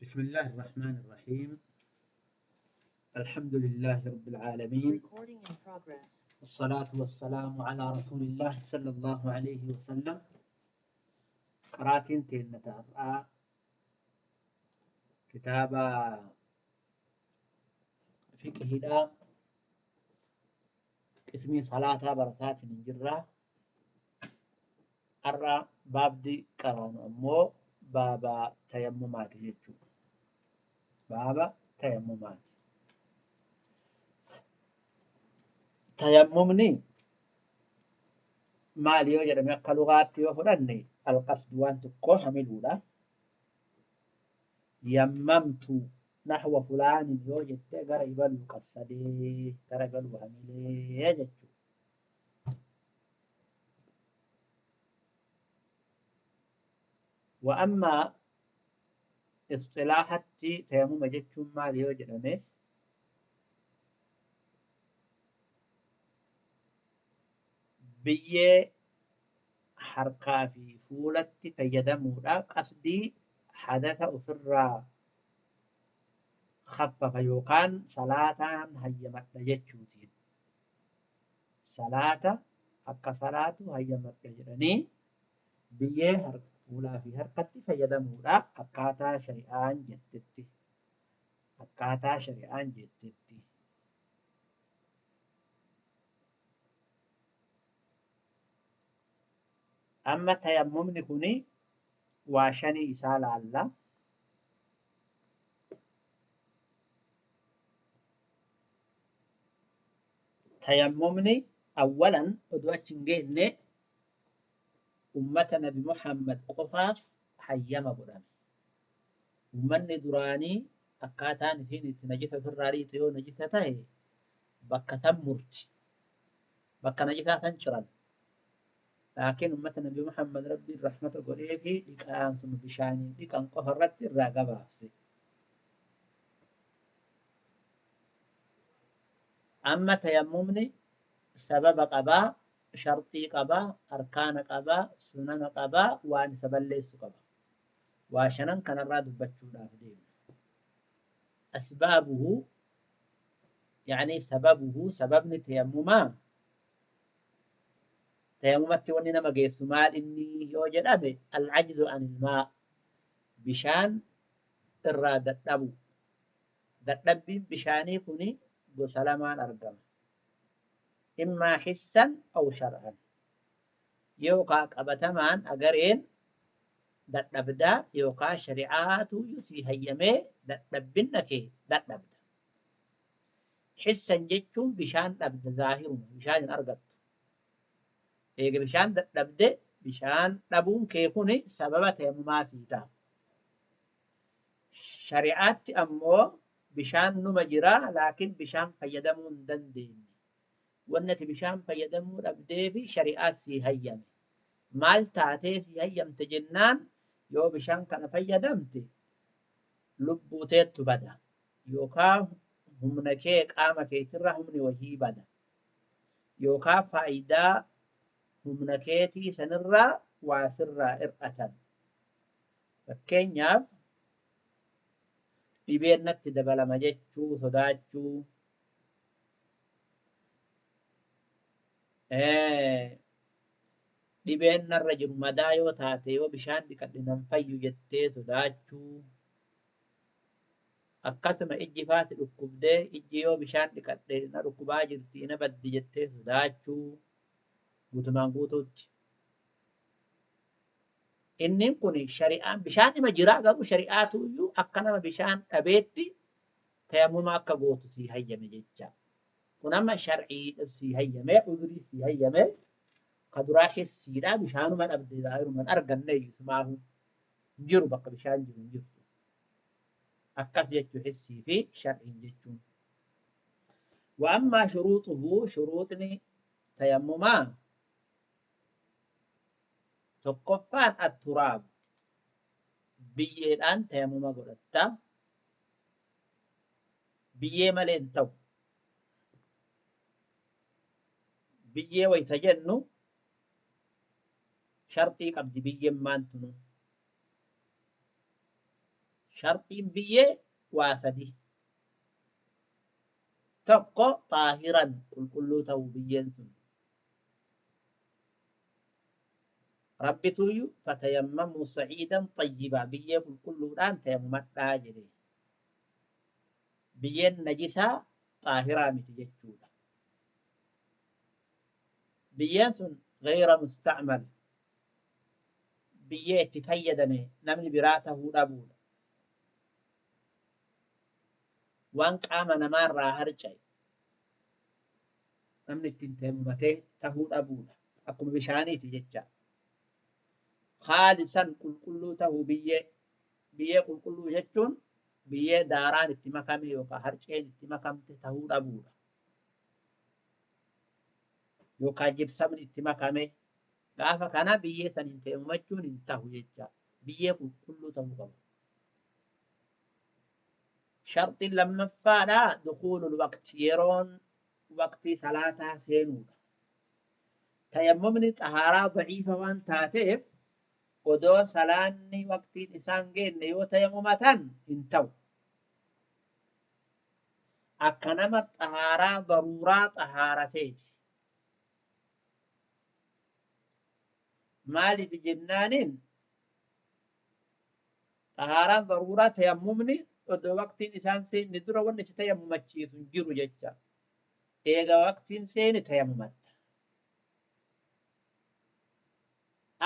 بسم الله الرحمن الرحيم. الحمد لله رب العالمين، والصلاة والسلام على رسول الله صلى الله عليه وسلم. قراتين تارآ كتاب فقه دا اسمي صلاة بركات نجرة أرى باب دي قران أمو بابا تيممات يجو بابا تيممات تيممني maali yoo jedhame akka lugaatti yoo fudhanne alqasdu waan tokkoo hamiluudha. Yammamtu nahwa fulaanin yoo jette gara ibaluu qassadee gara ibaluu hamilee jechuudha. Wa ammaa istilaahatti tayammuma jechuun maali yoo jedhame biyyee harkaa fi fuulatti fayyadamuudha. Qasdii hadatha ofirraa khaffafa yookaan salaataan hayyamadha jechuutiin. Salaata akka salaatu hayyamadha jedhanii biyyee fuulaa fi harkatti fayyadamuudha. Akkaataa shari'aan jettetti. Akkaataa shari'aan jettetti. Amma tayammumni kuni waa shanii isaa laalla. Tayammumni awwalan oduu achi hin geenne ummata Nabi Muhammad qofaaf hayyama godhame. Ummanni duraanii akkaataan isiin itti najisa ofirraa dhiitu yoo najisa ta'e bakka san murti. Bakka najisaa san ciran. Laakiin ummata Nabi Muhammad rabbiin rahmata godhee fi dhiqaan sun bishaaniin dhiqan qofa irratti irraa gabaabse. Amma tayammumni sababa qabaa, sharxii qabaa, arkaana qabaa, sunana qabaa, waan isa balleessu qaba. Waa shanan kanarraa dubbachuudhaaf deemna. Asbaabuhu yaani sababuhu sababni tayammumaa tayammumatti wanni nama geessu maal inni yoo jedhame alcajzu anil maa bishaan irraa dadhabu. Dadhabbiin bishaanii kuni gosa lamaan argama. Immaa hissan aw shar'an. Yookaan qabatamaan agareen dadhabdaa yookaan shari'aatu si hayyamee dadhabbinna kee dadhabda. Hissan jechuun bishaan dhabda zaahiruma bishaan hin argattu. Eega bishaan dadhabde bishaan dhabuun kee kuni sababa tayammumaa sii ta'a. Shari'aatti ammoo bishaan numa jiraa laakiin bishaan fayyadamuu hin dandeenye. Wanni ati bishaan fayyadamuu dhabdee fi shari'aa sii hayyame. Maal taatee sii hayyamte jennaan yoo bishaan kana fayyadamte lubbuu teettu bada yookaan humna kee qaama keetirraa humni wahii bada yookaan faayidaa humna keetii sanirraa waa sirraa hir'atan. Fakkeenyaaf dhibeen natti dabalama jechuu sodaachuu dhibeen narra jiru madaa yoo taate yoo bishaan dhiqadhe nan fayyu jettee sodaachuu akkasuma ijji faati dhukkubdee ijji yoo bishaan dhiqadhe na dhukkubaa jirti na baddi jettee sodaachuu guutumaan guutuutti. Inni kun shari'aan bishaan ima jiraa garuu shari'aatu iyyuu akka nama bishaan dhabeetti tayammuma akka gootu sii hayyame jecha. Kun amma shar'ii sii hayyamee udurii sii hayyamee kaduraa hissiidhaa bishaanuma dhabde zaahirumaan arganne ismaahu jiru bakka bishaan jiru hin jirtu. Akkas jechuu hissii fi shar'iin jechuun. Wa ammaa shuruuxuhu shuruuxni tayammumaa tokkoffaan atturaab biyyeedhaan tayammuma godhatta. Biyyee malee hin ta'u. Biyyee wayita jennu sharxii qabdi biyyeen maantunu. sharxiin biyyee waa sadi tokko xaahiran qulqulluu ta'uu biyyeen sun rabbituuyyu fatayammamu sa'iidan xayyibaa biyyee qulqulluudhaan tayammumadhaa jedhe biyyeen najisaa xaahiraa miti jechuudha biyyeen sun gayra mustacmal biyyee itti fayyadame namni biraa tahuu dhabuudha waan qaama namaarraa harca'e namni ittiin tayammumatee tahuu dhabuudha akkuma bishaaniiti jecha haalisan qulqulluu tahuu biyyee qulqulluu jechuun biyyee daaraan itti makame yookaan harceen itti makamte tahuu dhabuudha yookaan jibsamni itti makame gaafa kana biyyee saniin tayammumachuun hin tahu jecha biyyee qulqulluu tahuu qabu sharxiin lammaffaadha dukuulul waqti yeroon waqtii salaataa seenuudha tayammumni xahaaraa daciifa waan taateef odoo salaanni waqtiin isaan geenne yoo tayammumatan hin ta'u akka nama xahaaraa daruuraa xahaarateeti maaliif jennaaniin xahaaraan daruuraa tayammumni odoo waqtiin isaan seenne dura wanni si tayammumachiisu hin jiru jecha eega waqtiin seene tayammumatta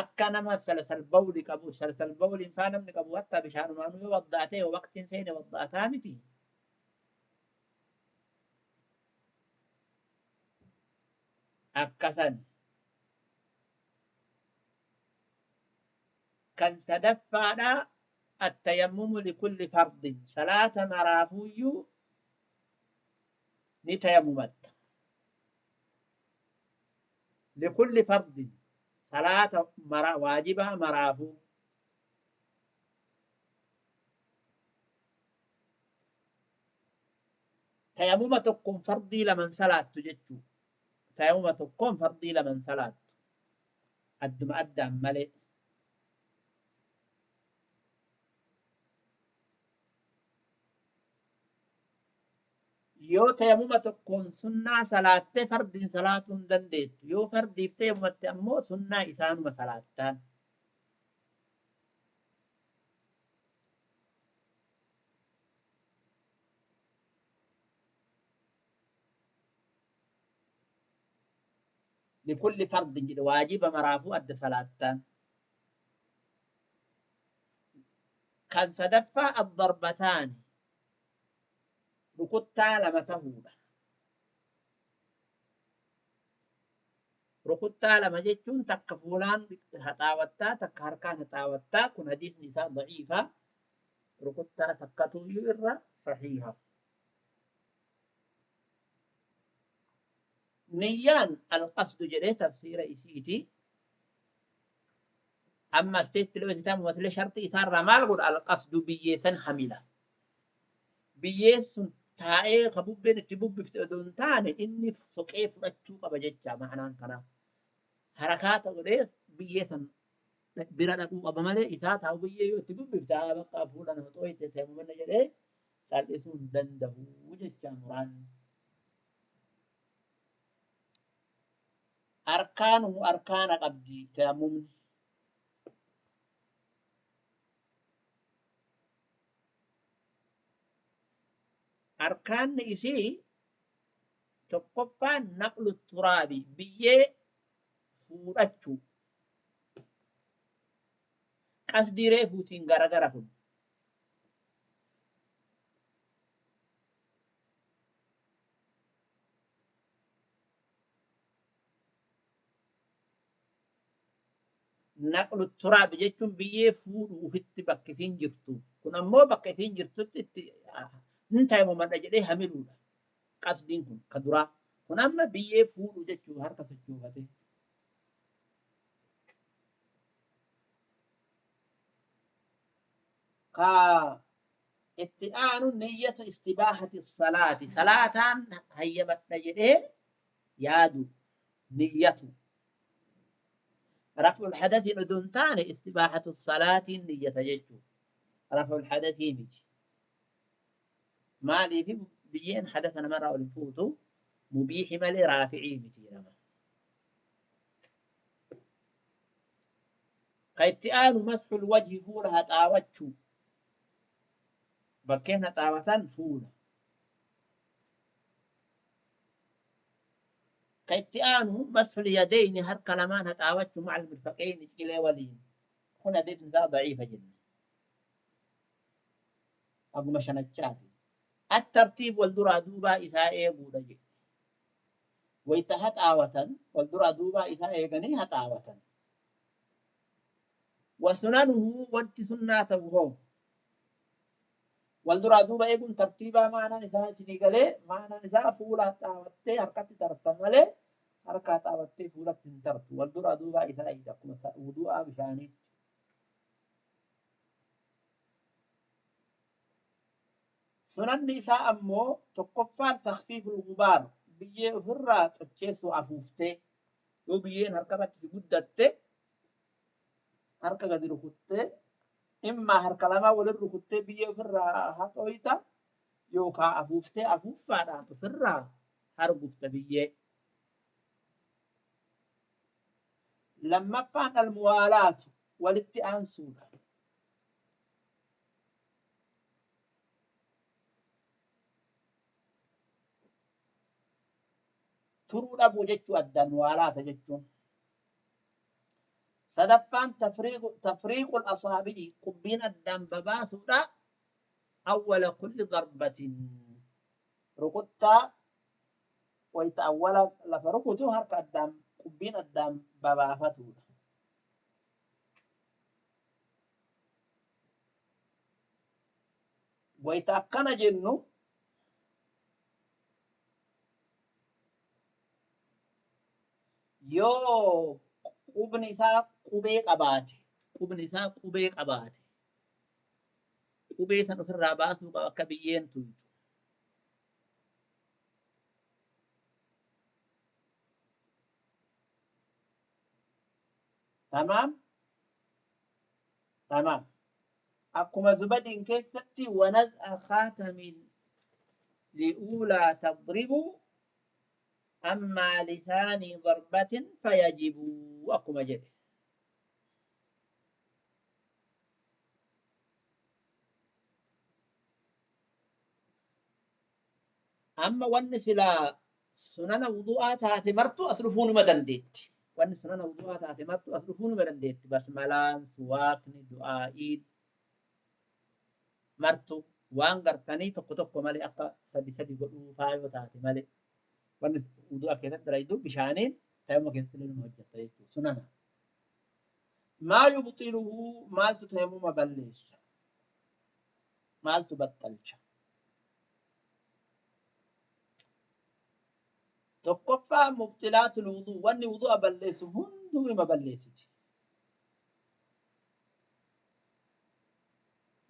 akka nama salsal bawli qabu salsal bawliin faa namni qabu hatta bishaanumaanuu yoo wadda'atee waqtiin seene wadda'ataa miti akkasan kan sadaffaadha التيمم لكل فرض صلاة مرافوي نتيممت لكل فرض صلاة واجبة مرافو تيممتكم فرضي لمن صلاة تجتو تيممتكم فرضي لمن صلاة الدم أدى ملئ yoo tayammuma tokkoon sunnaa salaattee fardiin salaatuu hin dandeettu yoo fardiif tayammumatte ammoo sunnaa isaanuma salaattaan likulli fardin jedhe waajiba maraafuu adda salaattaan kan sadaffaa addarbataani rukuttaa lama tahuudha rukuttaa lama jechuun takka fuulaan haxaawattaa takka harkaan haxaawattaa kun hadiisni isaa daciifa rukuttaa takkatuyyuu irra sahiha niyyaan alqasdu jedhee tafsiira isiiti amma asteetti loo itti tammumatilee sharxii isaarraa maal godha alqasdu biyyeessan hamila biyyeessun taa'ee ka bubbeen itti bubbifte odoo hin taane inni soqee fudhachuu qaba jecha ma'anaan kanaaf harakaata godhee biyyee san bira dhaquu qaba malee isaa taa'u biyyee yoo itti bubbifte bakka fuudhan hoxoo itti tayammumanna jedhee cal'isuu hin danda'u jecha muraanni arkaanu arkaana qabdi tayammumni arkaanni isii tokkoffaan naqlu turaabi biyyee fuudhachuu qasdii reefuutiin garagara kun naqlu turaabi jechuun biyyee fuudhu ufitti bakka isiin jirtu kun ammoo bakka isiin jirtutti itti nintayammumadha jedhee hamiluudha qasdiin kun ka duraa kun amma biyyee fuudhu jechuu harka sochoofate ka itti aanu niyyatu istibaahati salaati salaataan hayyamadha jedhee yaadu niyyatu رفع الحدث ندون تاني استباحة الصلاة النية يجو رفع الحدث متي مالي في بيين حدثنا مرة والفوتو مبيح مالي رافعي متي لما قيتآن مسح الوجه فولها تاوتشو بكينا تاوتان فولا قيتآن مسح اليدين هر كلمان هتاوتشو مع المرفقين إلى ولين هنا ديس ضعيفة جدا أبو مشانتشاتي الترتيب والدرا دوبا إذا إيبو دجي ويتهت آوة والدرا دوبا إذا إيغني هت آوة وسننه وانت سنة وهو والدرا دوبا إيغن ترتيبا معنى نساء سنيقلي معنى نساء فولا تاوتي حركة ترتمالي حركة تاوتي فولا تنترت والدرا دوبا إذا إيدكم ودوء بشانيت سنن نساء أمو تقفان تخفيف الغبار بيه فرا تشيسو أفوفتي yoo biyyeen harkarratti si guddatte harka gadi rukuttee immaa harka lamaa walin rukuttee biyyee ofirraa haxooyta yookaan afuuftee afuuffaadhaan ofirraa argufta biyyee. Lammaffaan almuwaalaatu walitti aansuudha. Turuu dhabuu jechuu addaan muwaalaata jechuun. Sadaffaan tafriiqul asaabi'i qubbiin addaan babaasuudha. Awwala kulli darbatin rukuttaa wayita awwala lafa rukutu harka addaan qubbiin addaan babaafatuudha. Wayita akkana jennu yoo qubni isaa qubee qabaate qubee san ofirraa baasuu qaba akka biyyeen tuytu. Tamaam akkuma zubadiin keessatti wanaz'a khaatamin li'uulaa tadribu أما لثاني ضربة فيجب أقوم جده أما ونسلا سنن وضوءات هاتمرتو أصرفون مدنديت ونسنن وضوءات هاتمرتو أصرفون مدنديت بس ملان سواكني دعائي مرتو وان قرتني تقو مالي أقا سبي قلو فايو تاتي مالي ونس وضوء كذا دريدو بشانين تيمم كذا تلين هجة سننا ما يبطله مال تيمم بليس مال تبطلش تقفى مبطلات الوضوء واني وضوء بليس هندو ما بليستي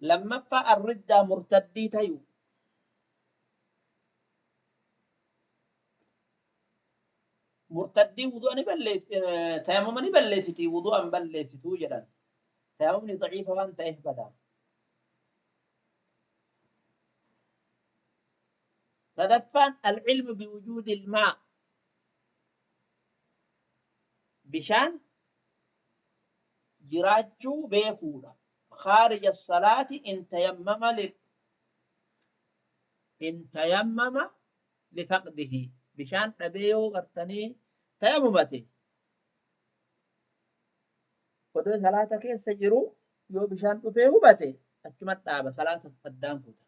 لما فا الردة مرتدي تيو مرتدي وضوء أنا بلس تيمم أنا بلستي وضوء أنا بلستو جدا تيممني ضعيفة وانت إيه بدا تدفن العلم بوجود الماء بشان جراجو بيكولا خارج الصلاة إن تيمم لفقده بشان أبيو غرتني تيممتي ودو صلاة كيس سجرو يو بشان تفيه بتي أجمت تابا صلاة قدام كوتا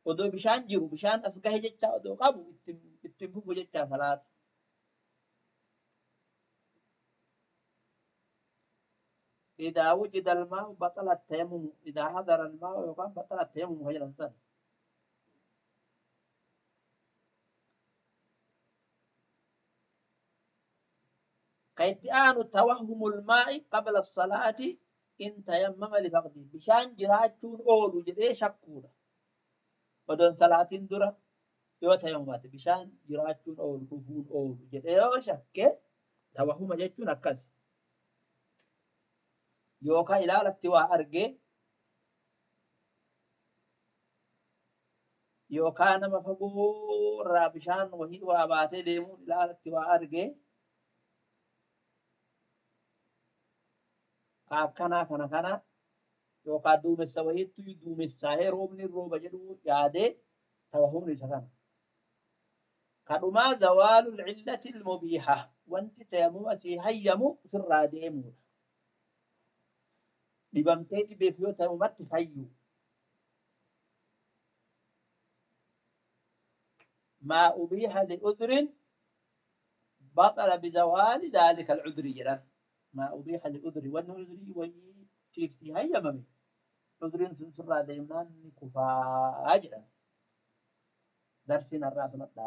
ودو بشان جرو بشان أسكه جتشا ودو قابو اتنفو جتشا صلاة إذا وجد الماء بطل التيمم إذا حضر الماء يقام بطل التيمم غير الصلاة كيتآن توهم الماء قبل الصلاة إن تيمم لفقده بشان جراجون أولو جدي شكورا ودون صلاة درة yoo tayammumate bishaan jiraachuun oolu dhufuun oolu jedhee yoo shakke tawahuma jechuun akkas yookaan ilaalatti waa argee yookaan nama fagoo irraa bishaan wahii waa baatee deemuun ilaalatti waa argee akkanaa kana yookaan duumessa wayiitti duumessaa'ee roobni rooba jedhu yaadee tawahumni isa kana. كدما زوال العلة المبيحة وانت تيمم في هيم في الراديم دبمتي بفيو تيممت فيو ما أبيح لعذر بطل بزوال ذلك العذر جلال ما أبيح لعذر والعذر وكيف سي هيم من عذر في الراديم كفاجرا درسنا الرافنة